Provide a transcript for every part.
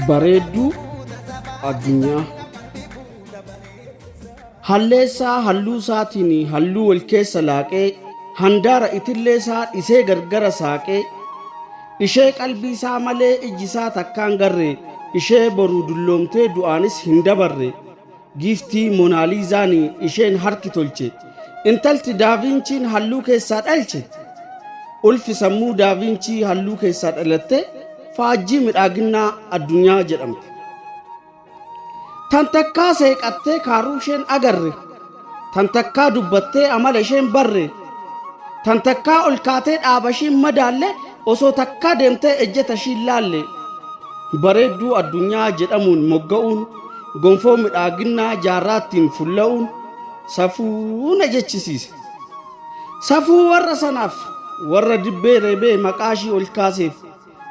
bareedduu addunyaa. Halleessaa halluu isaatiin halluu wal keessa laaqee handaara itillee isaa dhisee gargara saaqee ishee qalbii isaa malee ijji isaa takkaan garree ishee boruu dulloomtee du'aanis hin dabarre giiftii moonaaliizaan isheen harki tolche intalti daaviinchiin halluu keessaa dhalche ulfi sammuu daaviinchii halluu keessaa dhalatte faajjii midhaaginaa addunyaa jedhamte. Tan takkaa seeqattee kaaruu isheen agarre tan takkaa dubbattee amala isheen barre tan takkaa ol kaatee dhaaba ishiin madaalle osoo takkaa deemtee ejjeta ishiin laalle bareedduu addunyaa jedhamuun mogga'uun gonfoo midhaaginaa jaarraattiin fulla'uun safuu na jechisiise. Safuu warra sanaaf warra dibbee reebee maqaashii ol kaaseef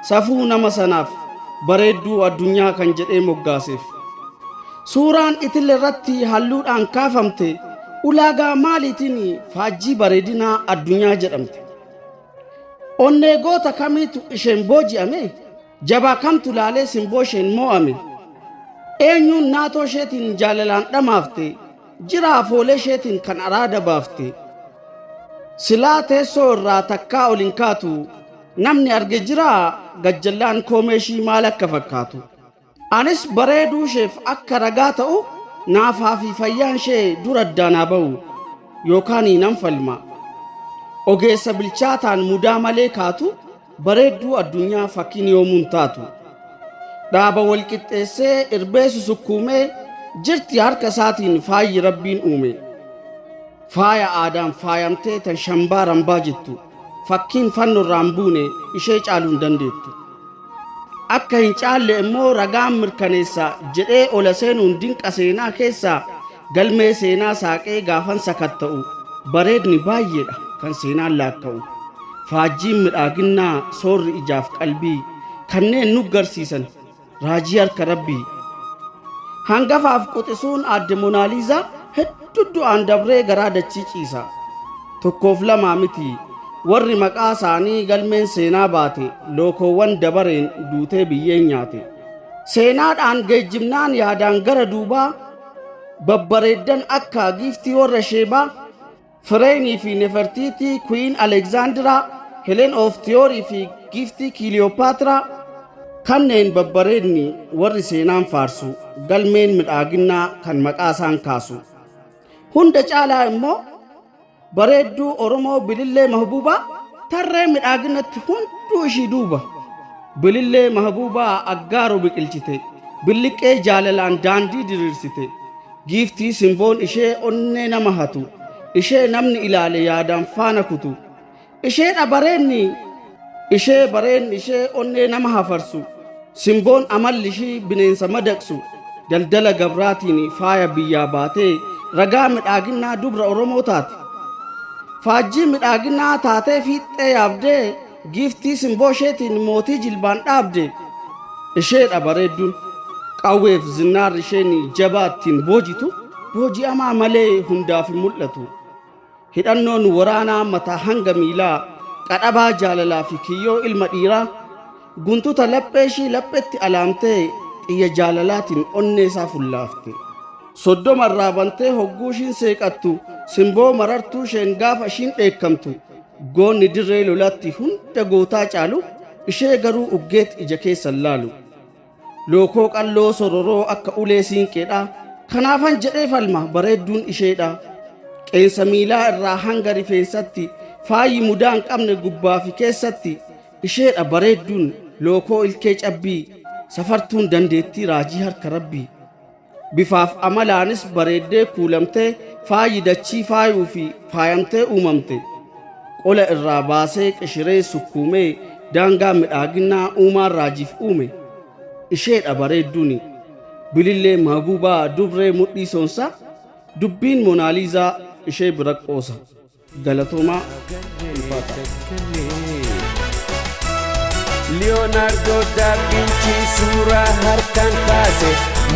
safuu nama sanaaf bareedduu addunyaa kan jedhee moggaaseef. Suuraan itille irratti halluudhaan kaafamte ulaagaa maaliitiin faajjii bareedinaa addunyaa jedhamte. Onnee goota kamiitu isheen booji'ame jabaa kamtu laalee simboo isheen moo'ame eenyuun naatoo isheetiin jaalalaan dhamaafte jiraa foolee isheetiin kan araada baafte silaa teessoo irraa takkaa ol hin kaatu namni arge jiraa gajjallaan koomeeshii maal akka fakkaatu. Anis bareeduu isheef akka ragaa ta'u naafaa fi fayyaan ishee dura addaanaa ba'u yookaan nan falma. Ogeessa bilchaataan mudaa malee kaatu bareedduu addunyaa fakkiin yoomuun taatu. Dhaaba wal qixxeessee irbeessu sukkuumee jirti harka isaatiin faayyi rabbiin uume. Faaya aadaan faayamtee tan shambaa rambaa jettu fakkiin fannoo irraan buune ishee caaluu hin dandeettu. Akka hin caalle immoo ragaan mirkaneessa jedhee ola seenuun dinqa seenaa keessaa galmee seenaa saaqee gaafan sakatta'u bareedni baay'eedha kan seenaan laakka'u. Faajjiin midhaaginaa soorri ijaaf qalbii kanneen nu garsiisan raajii harka rabbii. Hangafaaf quxisuun aadde moonaaliizaa hedduu du'aan dabree garaa dachii ciisa. Tokkoof lamaa miti warri maqaa isaanii galmeen seenaa baate lookoowwan dabareen duutee biyyeen nyaate. Seenaadhaan geejjibnaan yaadaan gara duubaa babbareeddan akka giiftii warra sheebaa fireenii fi nefertiitii kuwiin alekzaandiraa helen of tiyoorii fi giiftii kiiliyooppaatiraa kanneen babbareedni warri seenaan faarsu galmeen midhaaginaa kan maqaa isaan kaasu. Hunda caalaa immoo bareedduu Oromoo Bilillee Mahbuubaa tarree midhaaginatti hunduu ishii duuba. Bilillee Mahbuubaa aggaaroo biqilchite billiqee jaalalaan daandii diriirsite giiftii simboon ishee onnee nama hatu ishee namni ilaale yaadaan faana kutu ishee bareenni ishee onnee nama hafarsu simboon amalli ishii bineensa madaqsu daldala gabraatiin faaya biyyaa baatee ragaa midhaaginaa dubra Oromoo taate. Faajjii midhaaginaa taatee fiixee yaabdee giiftii simboo isheetiin mootii jilbaan dhaabde isheedha bareedduun qawweef zinnaar isheen jabaattiin boojitu booji'amaa malee hundaaf hin mul'atu. Hidhannoon waraanaa mataa hanga miilaa qadhabaa jaalalaa fi kiyyoo ilma dhiiraa guntuta laphee ishii laphetti alaamtee xiyya jaalalaatiin onnee isaa fullaafte. Soddoma irraa bantee hogguu ishiin seeqattu simboo marartuu isheen gaafa ishiin dheekkamtu goonni dirree lolatti hunda gootaa caalu ishee garuu uggeet ija keessan laalu. Lookoo qalloo sororoo akka ulee siinqeedha kanaafan jedhee falma bareedduun isheedha. Qeensa miilaa irraa hanga rifeensatti faayyi mudaa hin qabne gubbaa fi keessatti isheedha bareedduun lookoo ilkee cabbii safartuun dandeettii raajii harka rabbii. Bifaaf amalaanis bareeddee kuulamtee faayyi dachii faayuu fi faayamtee uumamte. Qola irraa baasee qishiree sukkuumee daangaa midhaaginaa uumaan raajiif uume. Isheedha bareedduun Bilillee Mahbuubaa dubree mudhii soonsa dubbiin moonaaliizaa ishee bira qoosa. Galatoomaa ulfaata. Leonardo da Vinci suuraa harkaan kaase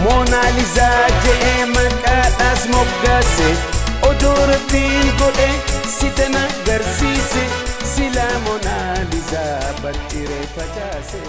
moonaaliizaa jedhee maqaadhaas moggaase odoo rabbiin godhe sitan agarsiise silaa moonaaliizaa bartiree facaase.